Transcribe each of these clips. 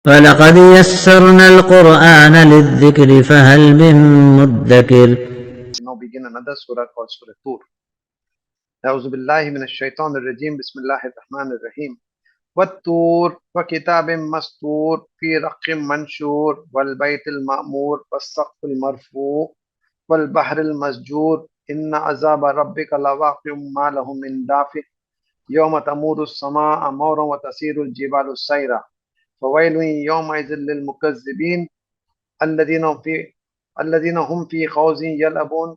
وَلَقَدْ يَسَّرْنَا الْقُرْآنَ لِلذِّكْرِ فَهَلْ مِن مُّدَّكِرٍ. Now begin another surah called Surah At-Tur. أعوذ بالله من الشيطان الرجيم بسم الله الرحمن الرحيم والطور وكتاب مسطور في رق منشور والبيت المأمور والسقف المرفوع والبحر المسجور إن عذاب ربك لواقع ما له من دافع يوم تمور السماء مورا وتسير الجبال سيرا فويل يومئذ للمكذبين الذين هم في خوض يلعبون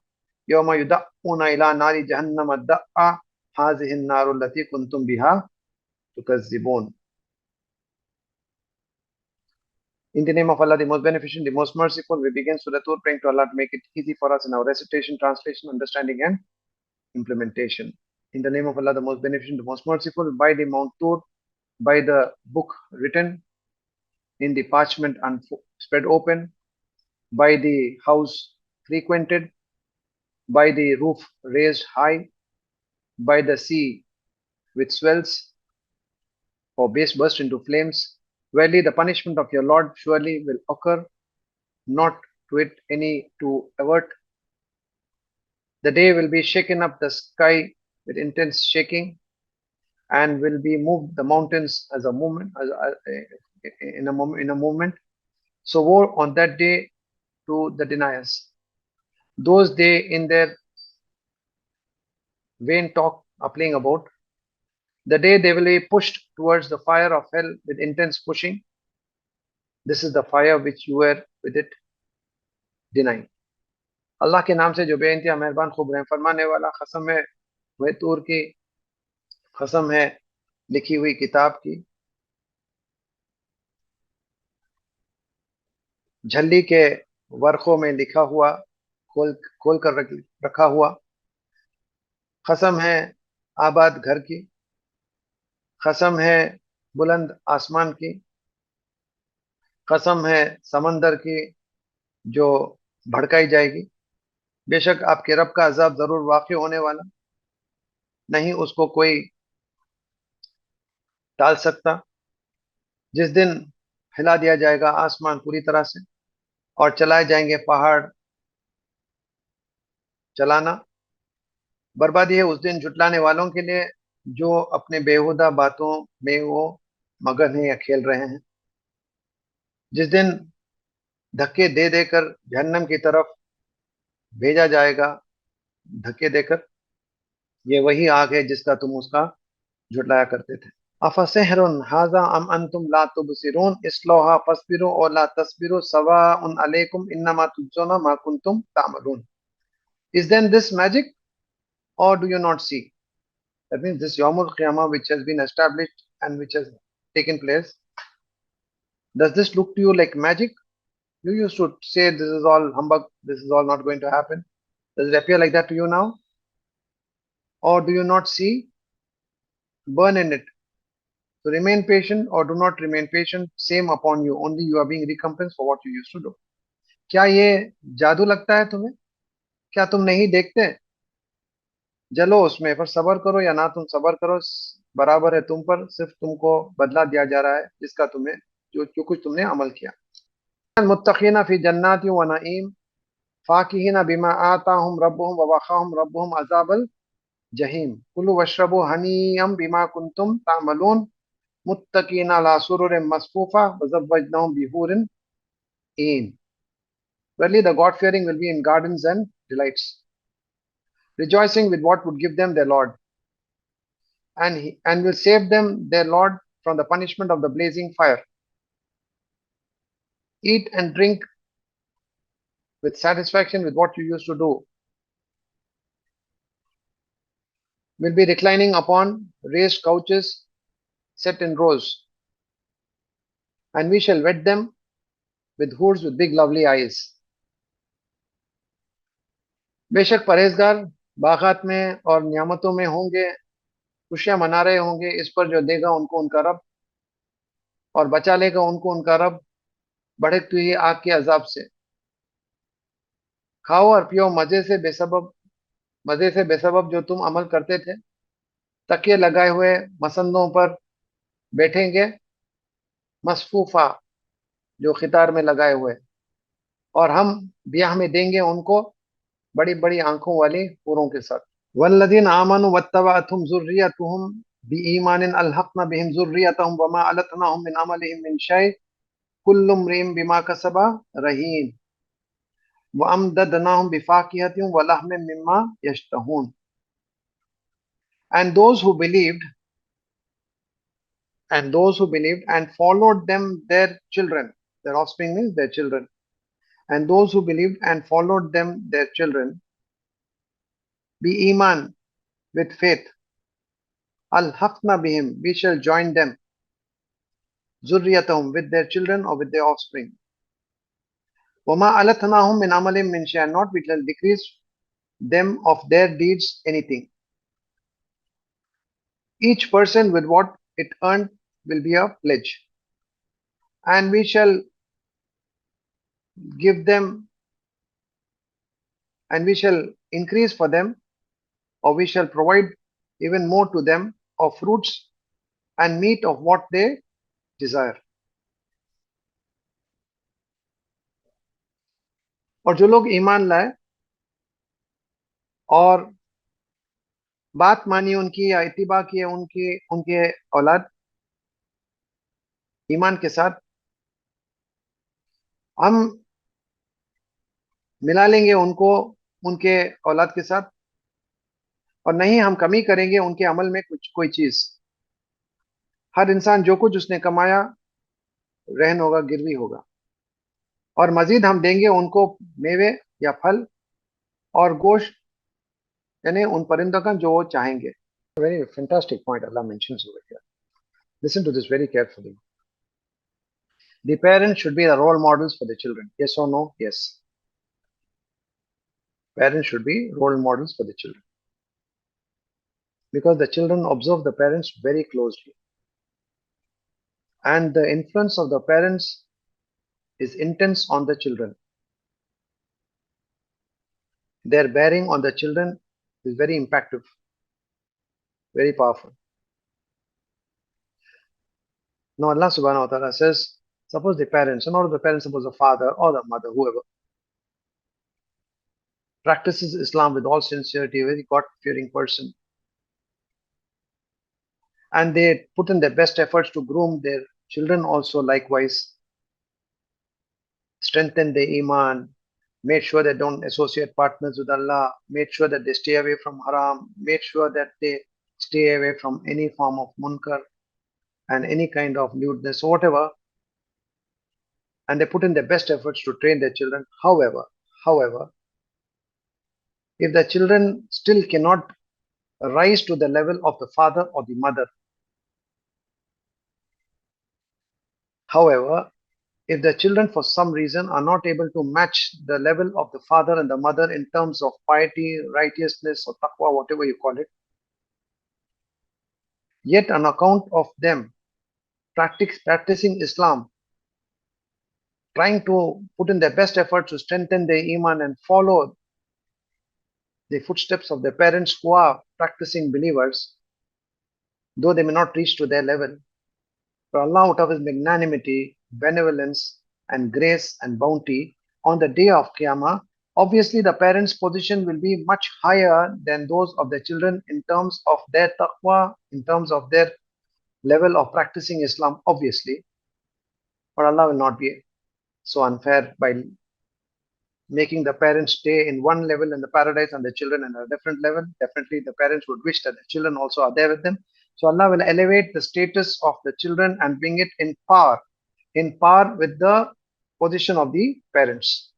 يوم يدعون إلى نار جهنم دعا هذه النار التي كنتم بها تكذبون. In the name of Allah, the most beneficent, the most merciful, we begin Surah Tur, praying to Allah to make it easy for us in our recitation, translation, understanding, and implementation. In the name of Allah, the most beneficent, the most merciful, by the Mount Tur, by the book written in the parchment and spread open, by the house frequented, by the roof raised high, by the sea which swells or base burst into flames. Verily, the punishment of your Lord surely will occur, not to it any to avert. The day will be shaken up the sky with intense shaking, and will be moved the mountains as a movement, in a movement. So woe on that day to the deniers. Those they in their vain talk are playing about. The day they will be pushed towards the fire of hell with intense pushing. This is the fire which you were with it denying. अल्लाह के नाम से जो बेइंतहा मेहरबान खूब रहम फरमाने वाला, कसम है वह तूर की, कसम है लिखी हुई किताब की, झल्ली के वर्खों में लिखा हुआ, खोल कर रखा हुआ, कसम है आबाद घर की, कसम है बुलंद आसमान की, कसम है समंदर की जो भड़काई जाएगी। बेशक आपके रब का अजाब जरूर वाक़ई होने वाला, नहीं उसको कोई टाल सकता। जिस दिन हिला दिया जाएगा आसमान पूरी तरह से और चलाए जाएंगे पहाड़ चलाना। बर्बादी है उस दिन झुटलाने वालों के लिए जो अपने बेहुदा बातों में वो मगन है या खेल रहे हैं। जिस दिन धक्के दे देकर जहन्नम की तरफ भेजा जाएगा, धक्के देकर, ये वही आग है जिसका तुम उसका झुटलाया करते थे। अफसिहरुन हाजा अम अंतुम ला तुबसिरून इस्लौहा फस्बिरु और ला तस्बिरु सवाउन अलैकुम इन्नमा तुजज़ौना मा कुंतुम तामलून। Is then this magic, or do you not see? That means this Yawmul Qiyamah which has been established and which has taken place, does this look to you like magic? You used to say this is all humbug, this is all not going to happen. Does it appear like that to you now? Or do you not see? Burn in it. So remain patient or do not remain patient, same upon you. Only you are being recompensed for what you used to do. क्या ये जादू लगता है तुम्हें? क्या तुम नहीं देखते? जलो उसमें, पर सबर करो या ना तुम सबर करो, बराबर है तुम पर, सिर्फ तुमको बदला दिया जा रहा है जिसका तुम्हें जो कुछ तुमने अमल किया। मुत्तकीना फी जन्नाति व नईम फाकिहीना बिमा आताहुम रब्बुहुम व वक़ाहुम रब्बुहुम अज़ाबल जहीम कुलू वशरबू हनीयम बिमा कुंतुम तामलून मुत्तकीना अला सुरुरिन मसफूफा व ज़व्वजनाहुम बिहूरिन ईन। Verily the God-fearing will be in gardens and delights, rejoicing with what would give them their Lord, and will save them their Lord from the punishment of the blazing fire. Eat and drink with satisfaction with what you used to do. Will be reclining upon raised couches set in rows, and we shall wed them with hoods with big lovely eyes. बेशक परहेजगार बागात में और नियामतों में होंगे, खुशियां मना रहे होंगे इस पर जो देगा उनको उनका रब, और बचा लेगा उनको उनका रब भड़कती हुई आग के अजाब से। खाओ और पियो मजे से बेसबब जो तुम अमल करते थे। तकिए लगाए हुए मसंदों पर बैठेंगे, मसफूफा जो खितार में लगाए हुए, और हम ब्याह में देंगे उनको बड़ी बड़ी आंखों वाली हूरों के साथ। वल्लदीन आमनु वत्तबअतहुम ज़ुर्रिय्यतुहुम बिईमानिन अलहक़ना बिहिम ज़ुर्रियतहुम वमा अलतनाहुम मिन अमलिहिम मिन शै कुल्लु इम्रिइन बिमा कसबा रहीन व अमददनाहुम बिफाकिहतिन व लहमिन मिम्मा यश्तहून। And those who believed and followed them their children, their offspring means their children, and those who believed and followed them their children, be iman, with faith, al-haqna bihim, we shall join them, zurriyatahum, with their children or with their offspring. Wama alathnahum min amalim min shay, not we shall decrease them of their deeds anything. Each person with what it earned will be a pledge, and we shall give them, and we shall increase for them, or we shall provide even more to them of fruits and meat of what they desire. और जो लोग ईमान लाए और बात मानी उनकी या इत्तिबा की उनकी उनके औलाद ईमान के साथ, हम मिला लेंगे उनको उनके औलाद के साथ, और नहीं हम कमी करेंगे उनके अमल में कुछ कोई चीज। हर इंसान जो कुछ उसने कमाया रहन होगा, गिरवी होगा, और मजीद हम देंगे उनको मेवे या फल और गोश्त, यानी उन परिंदों का जो वो चाहेंगे। Very fantastic point Allah mentions over here. Listen to this very carefully. The parents should be the role models for the children. Yes or no? Yes. Parents should be role models for the children, because the children observe the parents very closely, and the influence of the parents is intense on the children. Their bearing on the children is very impactful, very powerful. Now Allah subhanahu wa ta'ala says, suppose the parents, and not the parents, suppose the father or the mother, whoever, practices Islam with all sincerity, a very God-fearing person, and they put in their best efforts to groom their children also likewise, strengthen their iman, made sure they don't associate partners with Allah, made sure that they stay away from haram, made sure that they stay away from any form of munkar and any kind of lewdness or whatever, and they put in their best efforts to train their children. However, if the children still cannot rise to the level of the father or the mother, however, if the children for some reason are not able to match the level of the father and the mother in terms of piety, righteousness, or taqwa, whatever you call it, yet on account of them practicing Islam, trying to put in their best efforts to strengthen their iman and follow the footsteps of their parents who are practicing believers, though they may not reach to their level, but Allah, out of His magnanimity, benevolence, and grace and bounty, on the day of Qiyamah, obviously the parents' position will be much higher than those of the children in terms of their taqwa, in terms of their level of practicing Islam, obviously. But Allah will not be so unfair by making the parents stay in one level in the paradise and the children in a different level. Definitely the parents would wish that the children also are there with them. So Allah will elevate the status of the children and bring it in par with the position of the parents,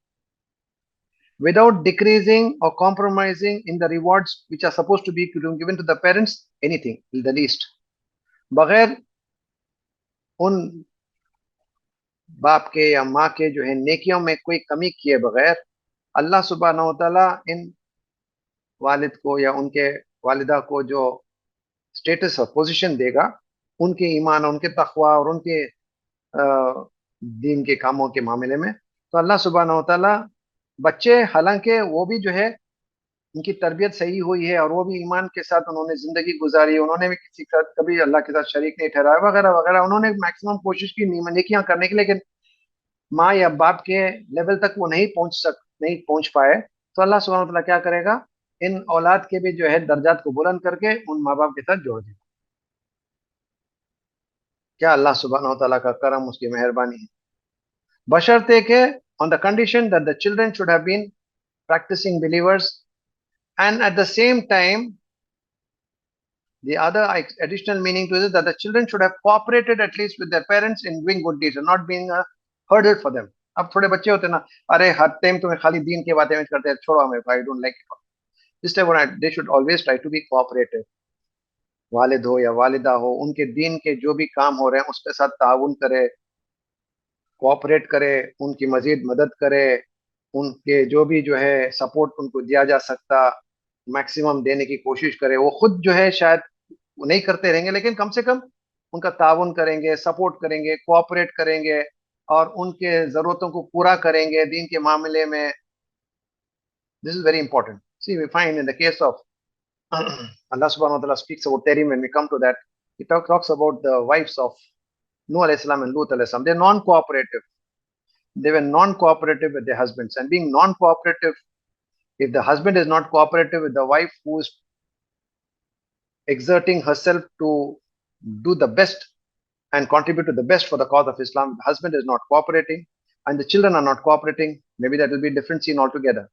without decreasing or compromising in the rewards which are supposed to be given to the parents, anything, the least. बगैर उन बाप के या माँ के जो है नेकियों में कोई कमी किए बगैर अल्लाह सुब्हानहू व तआला इन वालिद को या उनके वालिदा को जो स्टेटस और पोजीशन देगा उनके ईमान, उनके तकवा और उनके दीन के कामों के मामले में, तो अल्लाह सुब्हानहू व तआला बच्चे, हालांकि वो भी जो है उनकी तरबियत सही हुई है और वो भी ईमान के साथ उन्होंने जिंदगी गुजारी, उन्होंने भी किसी का कभी अल्लाह के साथ शरीक नहीं ठहराया वगैरह वगैरह, उन्होंने मैक्सिमम कोशिश की नेकियां करने की, लेकिन माँ या बाप के लेवल तक वो नहीं पहुंच पाए, तो अल्लाह सुब्हानहू व तआला क्या करेगा, इन औलाद के भी जो है दर्जात को बुलंद करके उन माँ बाप के साथ जोड़ देगा। क्या अल्लाह सुब्हानहू व तआला का करम, उसकी मेहरबानी है। बशर्ते के on the condition that the children should have been practicing believers, and at the same time the other additional meaning to this is that the children should have cooperated at least with their parents in doing good deeds and not being a hurdle for them. अब थोड़े बच्चे होते हैं ना, अरे हर time तुम्हें खाली दीन की बातें करते हैं, छोड़ो हमें, I don't like it. This time they should always try to be cooperative. वालिद हो या वालिदा हो, उनके दीन के जो भी काम हो रहे हैं उसके साथ ताउन करे, कोऑपरेट करे, उनकी मजीद मदद करे, उनके जो भी जो है सपोर्ट उनको दिया जा सकता मैक्सिमम देने की कोशिश करे। वो खुद जो है शायद वो नहीं करते रहेंगे, लेकिन कम से कम उनका ताउन करेंगे, सपोर्ट करेंगे, कोऑपरेट करेंगे और उनके जरूरतों को पूरा करेंगे दीन के मामले में। This is very important. See we find in the case of Allah subhanahu wa ta'ala speaks about Terim. When we come to that, he talks about the wives of Nuh alayhi salam and Lut alayhi salam. They're non-cooperative. They were non-cooperative with their husbands. And being non-cooperative, if the husband is not cooperative with the wife who is exerting herself to do the best and contribute to the best for the cause of Islam, the husband is not cooperating and the children are not cooperating, maybe that will be a different scene altogether.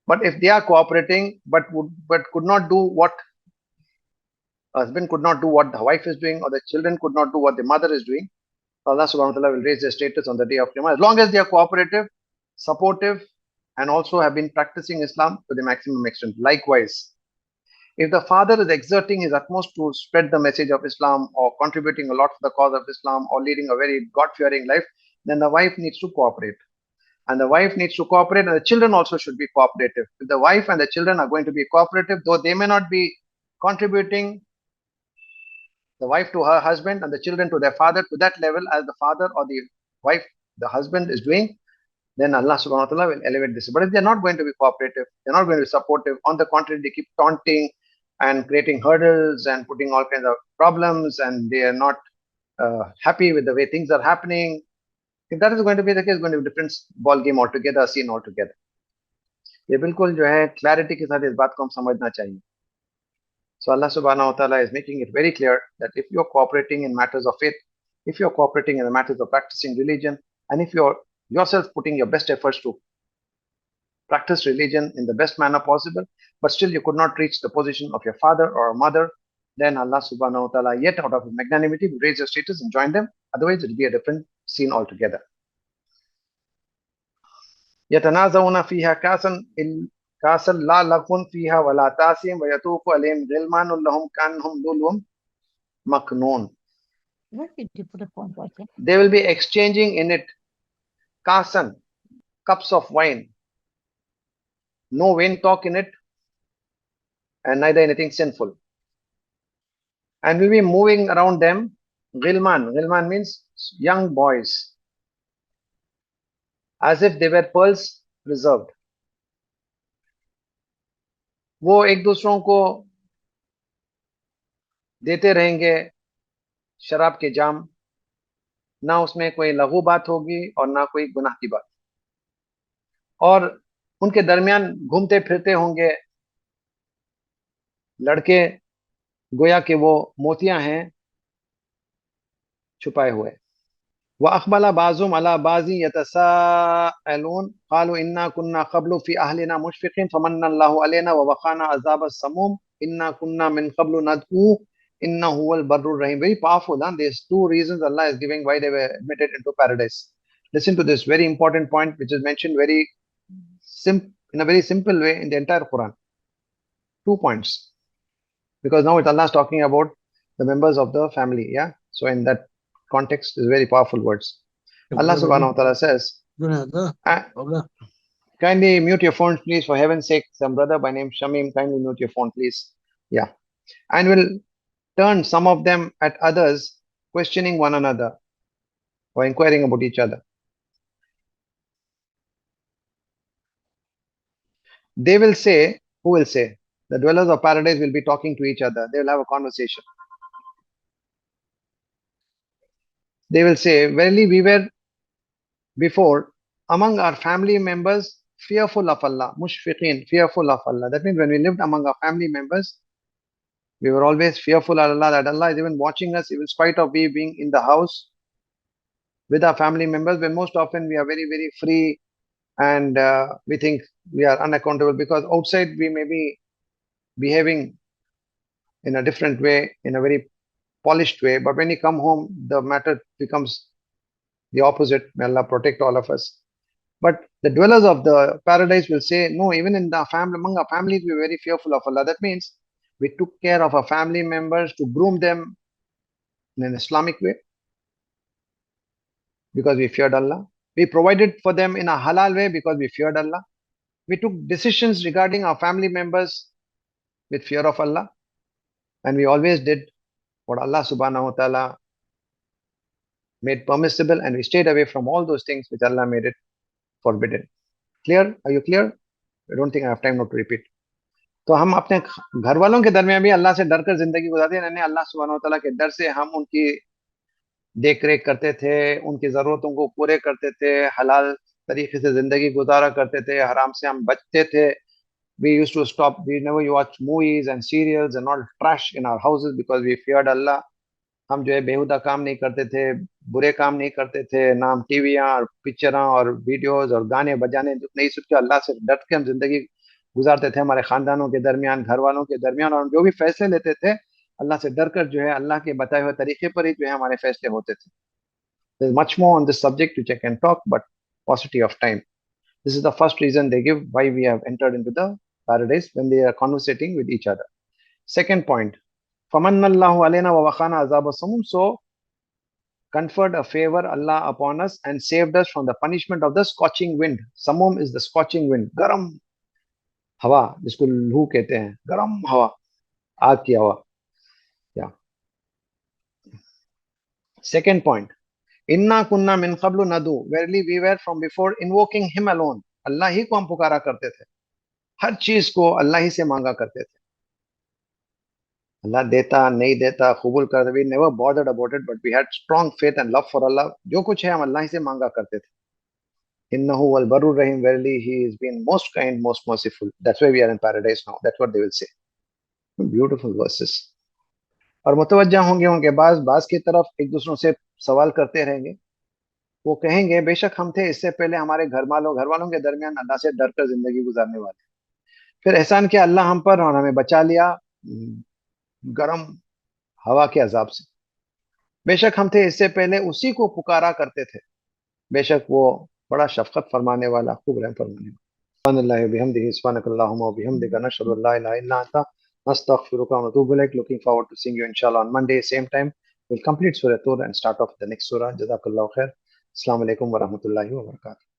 But if they are cooperating but could not do what husband could not do what the wife is doing, or the children could not do what the mother is doing, Allah subhanahu wa ta'ala will raise their status on the day of Qiyamah, as long as they are cooperative, supportive, and also have been practicing Islam to the maximum extent. Likewise, if the father is exerting his utmost to spread the message of Islam or contributing a lot for the cause of Islam or leading a very God-fearing life, then the wife needs to cooperate. And the wife needs to cooperate, and the children also should be cooperative. If the wife and the children are going to be cooperative, though they may not be contributing, the wife to her husband and the children to their father to that level as the father or the wife, the husband is doing, then Allah subhanahu wa ta'ala will elevate this. But if they're not going to be cooperative, they're not going to be supportive, on the contrary, they keep taunting and creating hurdles and putting all kinds of problems, and they are not happy with the way things are happening. If that is going to be the case, it's going to be a different ball game altogether, scene altogether. ये बिल्कुल जो है clarity के साथ इस बात को हम समझना चाहिए। So Allah subhanahu wa ta'ala is making it very clear that if you're cooperating in matters of faith, if you're cooperating in the matters of practicing religion, and if you're yourself putting your best efforts to practice religion in the best manner possible, but still you could not reach the position of your father or mother, then Allah subhanahu wa ta'ala, yet out of his magnanimity, will raise your status and join them. Otherwise, it will be a different scene altogether. يتنازعون فيها كاسا لا لغو فيها ولا تأثيم ويطوف عليهم غلمان لهم كأنهم لؤلؤ مكنون. Where did you put a phone, Roger? They will be exchanging in it kasan, cups of wine, no vain talk in it, and neither anything sinful. And we'll be moving around them ghilman. Ghilman means young boys, as if they were pearls preserved. वो एक दूसरों को देते रहेंगे शराब के जाम, ना उसमें कोई लघु बात होगी और ना कोई गुनाह की बात, और उनके दरमियान घूमते फिरते होंगे लड़के, गोया के वो मोतियां हैं छुपाए हुए। वअक़बल बाज़ुहुम अला बाज़ि यतसाअलून क़ालू इन्ना कुन्ना क़ब्लु फ़ी अहलिना मुशफ़िक़ीन फ़मन्नल्लाहु अलैना व वक़ाना अज़ाबस समूम इन्ना कुन्ना मिन क़ब्लु नदऊ innahu huwal barrur rahim. Very powerful. There's two reasons Allah is giving why they were admitted into paradise. Listen to this very important point, which is mentioned in a very simple way in the entire Quran. 2 points, because now Allah is talking about the members of the family. Yeah, so in that context is very powerful words. Allah subhanahu wa ta'ala says, kindly mute your phone, please, for heaven's sake. Some brother by name Shamim, kindly mute your phone, please. Yeah, and will turn some of them at others, questioning one another or inquiring about each other. They will say, who will say? The dwellers of paradise will be talking to each other. They will have a conversation. They will say, verily we were before among our family members fearful of Allah, mushfiqeen, fearful of Allah. That means when we lived among our family members, we were always fearful of Allah, that Allah is even watching us, in spite of we being in the house with our family members, when most often we are very, very free and we think we are unaccountable because outside we may be behaving in a different way, in a very polished way. But when you come home, the matter becomes the opposite. May Allah protect all of us. But the dwellers of the paradise will say, no, even in the family, among our families, we were very fearful of Allah. That means we took care of our family members to groom them in an Islamic way because we feared Allah. We provided for them in a halal way because we feared Allah. We took decisions regarding our family members with fear of Allah. And we always did what Allah subhanahu wa ta'ala made permissible, and we stayed away from all those things which Allah made it forbidden. Clear? Are you clear? I don't think I have time now to repeat. तो हम अपने घर वालों के दरमियान भी अल्लाह से डरकर जिंदगी गुजारते हैं, यानी अल्लाह सुब्हानहू व तआला के डर से हम उनकी देख रेख करते थे, उनकी जरूरतों को पूरे करते थे, हलाल तरीके से जिंदगी गुजारा करते थे, हराम से हम बचते थे. We used to stop, we never watch movies and serials and all trash in our houses because we feared Allah. हम जो है बेहुदा काम नहीं करते थे, बुरे काम नहीं करते थे, ना हम टीवियाँ और पिक्चर और वीडियोस और गाने बजाने नहीं सुन के अल्लाह से डट के हम जिंदगी गुजारते थे हमारे खानदानों के दरमियान, घर वालों के दरमियान. और हम जो भी फैसले लेते थे अल्लाह से डर कर जो है अल्लाह के बताए हुए तरीके पर ही जो है हमारे फैसले होते थे. There's much more on this subject which I can talk, but paucity of time. This is the first reason they give why we have entered into the paradise, when they are conversating with each other. Second point, فَمَنَّ اللَّهُ عَلَيْنَا وَوَقَانَا عَذَابَ السَّمُومِ. So conferred a favor Allah upon us and saved us from the punishment of the scorching wind. Samum is the scorching wind, garam हवा, जिसको लू कहते हैं, गरम हवा, आग की हवा. Yeah. Second point, inna kunna min qablu nadu. Verily we were from before invoking him alone. अल्लाह ही को हम पुकारा करते थे, हर चीज को अल्लाह ही से मांगा करते थे. अल्लाह देता नहीं देता कबूल करता, we never bothered about it, but we had strong faith and love for Allah. जो कुछ है हम अल्लाह ही से मांगा करते थे. Innahu wal barur rahim. Verily he is been most kind, most merciful. That's why we are in paradise now. That's what they will say. Beautiful verses. और मुतवज्जा होंगे उनके बाज की तरफ, एक दूसरों से सवाल करते रहेंगे. वो कहेंगे बेशक हम थे इससे पहले हमारे घर वालों के दरमियान अल्लाह से डर कर जिंदगी गुजारने वाले. फिर एहसान किया अल्लाह हम पर और हमें बचा लिया गरम हवा के अजाब से. बेशक हम थे इससे पहले उसी को पुकारा करते थे, बेशक वो बड़ा शफकत फरमाने वाला, खूब रहम फरमाने वाला. सुब्हानल्लाहि व बिहम्दिही, सुब्हानकल्लाहुम्मा व बिहम्दिका, नशहदु अल्ला इलाहा इल्ला अंता, नस्तगफिरुका व नतूबु इलैक. Looking forward to seeing you inshallah on Monday same time. We'll complete Surah At-Tur and start off the next surah. Jazakallahu khair. Assalamu alaikum wa rahmatullahi wa barakatuh.